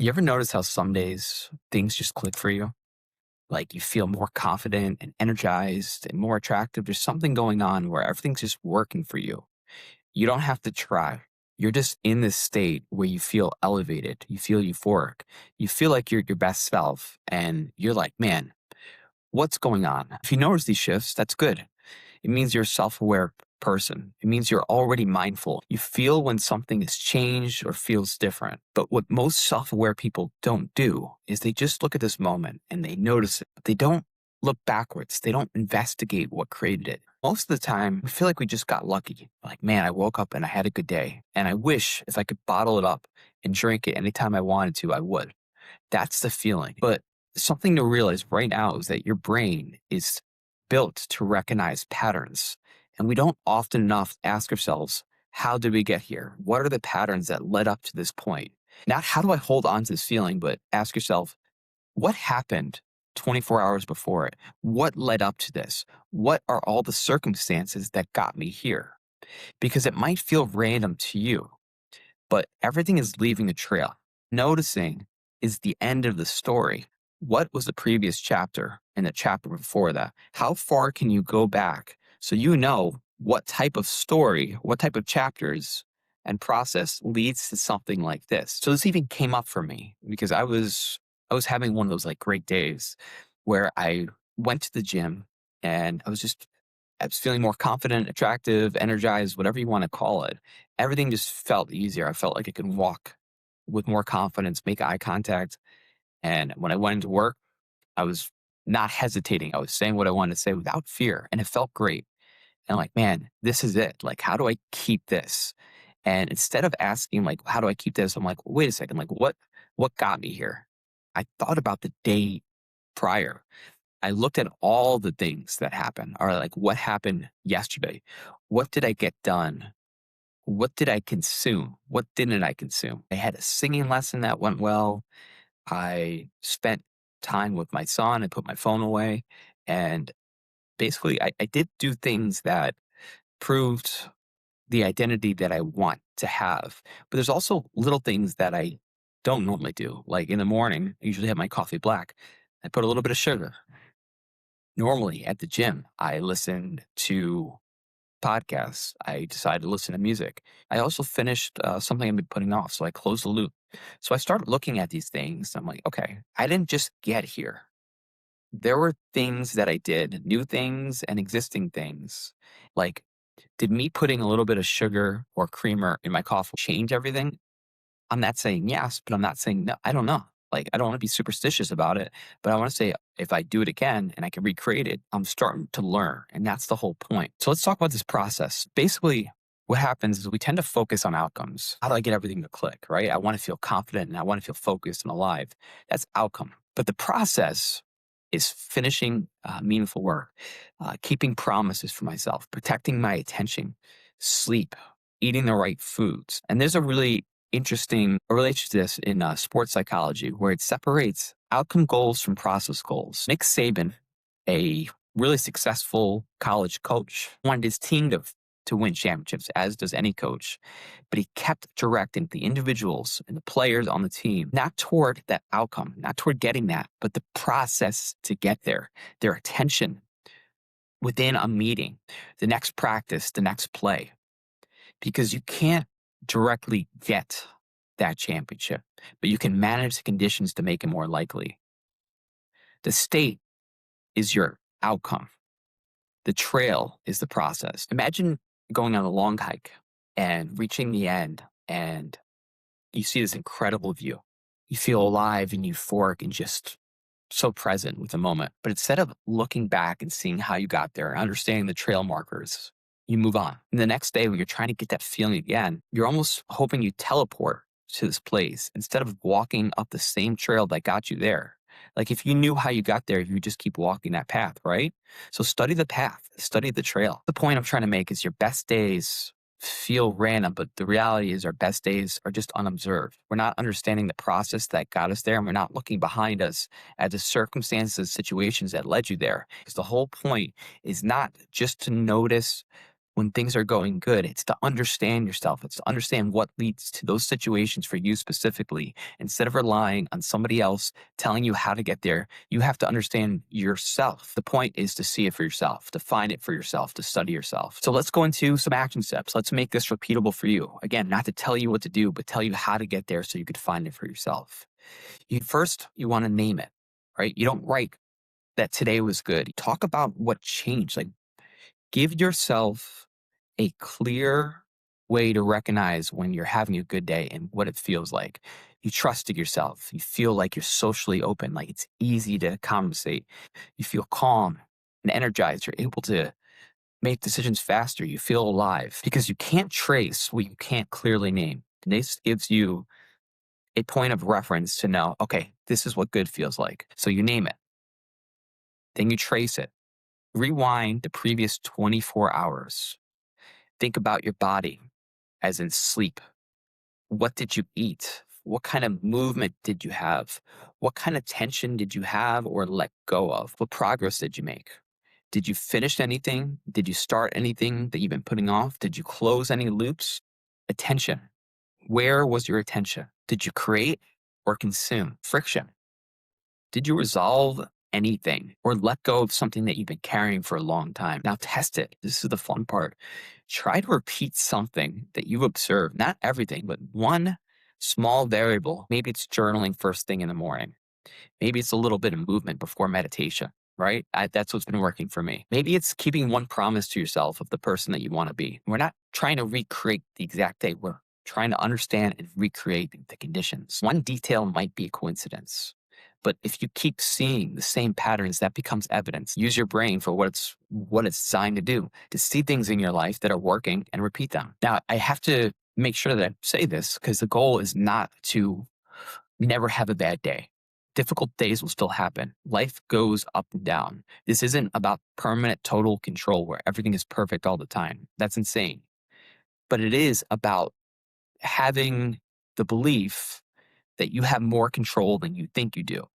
You ever notice how some days things just click for you? Like you feel more confident and energized and more attractive. There's something going on where everything's just working for you. You don't have to try. You're just in this state where you feel elevated. You feel euphoric. You feel like you're your best self. And you're like, man, what's going on? If you notice these shifts, that's good. It means you're a self aware person. It means you're already mindful. You feel when something has changed or feels different. But what most self aware people don't do is they just look at this moment and they notice it. They don't look backwards. They don't investigate what created it. Most of the time, we feel like we just got lucky. Like, man, I woke up and I had a good day. And I wish if I could bottle it up and drink it anytime I wanted to, I would. That's the feeling. But something to realize right now is that your brain is built to recognize patterns. And we don't often enough ask ourselves, how did we get here? What are the patterns that led up to this point? Not how do I hold on to this feeling, but ask yourself, what happened 24 hours before it? What led up to this? What are all the circumstances that got me here? Because it might feel random to you, but everything is leaving a trail. Noticing is the end of the story. What was the previous chapter and the chapter before that? How far can you go back so you know what type of story, what type of chapters and process leads to something like this? So this even came up for me because I was having one of those like great days where I went to the gym and I was feeling more confident, attractive, energized, whatever you want to call it. Everything just felt easier. I felt like I could walk with more confidence, make eye contact. And when I went into work, I was not hesitating. I was saying what I wanted to say without fear. And it felt great. And I'm like, man, this is it. Like, how do I keep this? And instead of asking, like, how do I keep this? I'm like, wait a second, like what got me here? I thought about the day prior. I looked at all the things that happened, or like what happened yesterday. What did I get done? What did I consume? What didn't I consume? I had a singing lesson that went well. I spent time with my son. I put my phone away. And basically, I did do things that proved the identity that I want to have. But there's also little things that I don't normally do. Like in the morning, I usually have my coffee black. I put a little bit of sugar. Normally at the gym, I listen to podcasts. I decided to listen to music. I also finished something I've been putting off. So I closed the loop. So I started looking at these things. I'm like, okay, I didn't just get here. There were things that I did, new things and existing things. Like, did me putting a little bit of sugar or creamer in my coffee change everything? I'm not saying yes, but I'm not saying no. I don't know. Like, I don't want to be superstitious about it, but I want to say if I do it again and I can recreate it, I'm starting to learn. And that's the whole point. So let's talk about this process. Basically, what happens is we tend to focus on outcomes. How do I get everything to click, right? I want to feel confident and I want to feel focused and alive. That's outcome. But the process is finishing meaningful work, keeping promises for myself, protecting my attention, sleep, eating the right foods. And there's a really interesting relation to this in sports psychology where it separates outcome goals from process goals. Nick Saban, a really successful college coach, wanted his team to win championships, as does any coach. But he kept directing the individuals and the players on the team, not toward that outcome, not toward getting that, but the process to get there, their attention within a meeting, the next practice, the next play. Because you can't directly get that championship, but you can manage the conditions to make it more likely. The state is your outcome. The trail is the process. Imagine going on a long hike and reaching the end, and you see this incredible view. You feel alive and euphoric and just so present with the moment. But instead of looking back and seeing how you got there, understanding the trail markers, you move on. And the next day, when you're trying to get that feeling again, you're almost hoping you teleport to this place instead of walking up the same trail that got you there. Like if you knew how you got there, you would just keep walking that path, right? So study the path, study the trail. The point I'm trying to make is your best days feel random, but the reality is our best days are just unobserved. We're not understanding the process that got us there, and we're not looking behind us at the circumstances, situations that led you there. Because the whole point is not just to notice when things are going good. It's to understand yourself. It's to understand what leads to those situations for you specifically. Instead of relying on somebody else telling you how to get there, you have to understand yourself. The point is to see it for yourself, to find it for yourself, to study yourself. So let's go into some action steps. Let's make this repeatable for you. Again, not to tell you what to do, but tell you how to get there so you could find it for yourself. You want to name it, right? You don't write that today was good. Talk about what changed. Like, give yourself a clear way to recognize when you're having a good day and what it feels like. You trusted yourself. You feel like you're socially open, like it's easy to conversate. You feel calm and energized. You're able to make decisions faster. You feel alive because you can't trace what you can't clearly name. And this gives you a point of reference to know, okay, this is what good feels like. So you name it, then you trace it. Rewind the previous 24 hours. Think about your body as in sleep. What did you eat? What kind of movement did you have? What kind of tension did you have or let go of? What progress did you make? Did you finish anything? Did you start anything that you've been putting off? Did you close any loops? Attention. Where was your attention? Did you create or consume? Friction. Did you resolve anything or let go of something that you've been carrying for a long time? Now test it. This is the fun part. Try to repeat something that you observed, not everything, but one small variable. Maybe it's journaling first thing in the morning. Maybe it's a little bit of movement before meditation, right? That's what's been working for me. Maybe it's keeping one promise to yourself of the person that you want to be. We're not trying to recreate the exact day. We're trying to understand and recreate the conditions. One detail might be a coincidence. But if you keep seeing the same patterns, that becomes evidence. Use your brain for what it's designed to do, to see things in your life that are working and repeat them. Now, I have to make sure that I say this because the goal is not to never have a bad day. Difficult days will still happen. Life goes up and down. This isn't about permanent total control where everything is perfect all the time. That's insane. But it is about having the belief that you have more control than you think you do,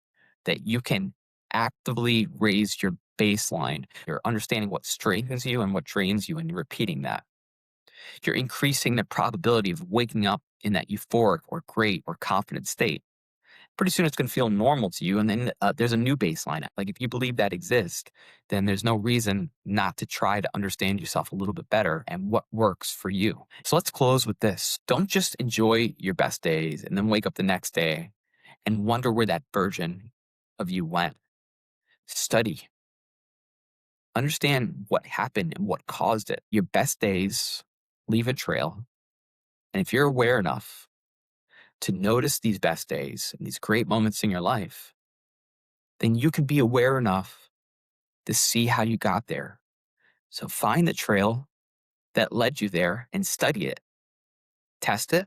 that you can actively raise your baseline. You're understanding what strengthens you and what drains you, and you're repeating that. You're increasing the probability of waking up in that euphoric or great or confident state. Pretty soon it's going to feel normal to you, and then there's a new baseline. Like if you believe that exists, then there's no reason not to try to understand yourself a little bit better and what works for you. So let's close with this. Don't just enjoy your best days and then wake up the next day and wonder where that version of you went. Study. Understand what happened and what caused it. Your best days leave a trail. And if you're aware enough to notice these best days and these great moments in your life, then you can be aware enough to see how you got there. So find the trail that led you there and study it, test it,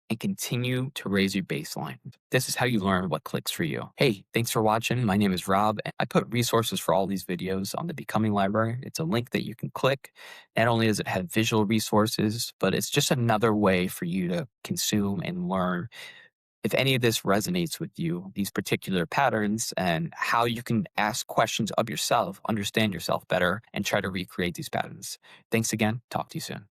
and continue to raise your baseline. This is how you learn what clicks for you. Hey, thanks for watching. My name is Rob. I put resources for all these videos on the Becoming Library. It's a link that you can click. Not only does it have visual resources, but it's just another way for you to consume and learn. If any of this resonates with you, these particular patterns and how you can ask questions of yourself, understand yourself better, and try to recreate these patterns. Thanks again. Talk to you soon.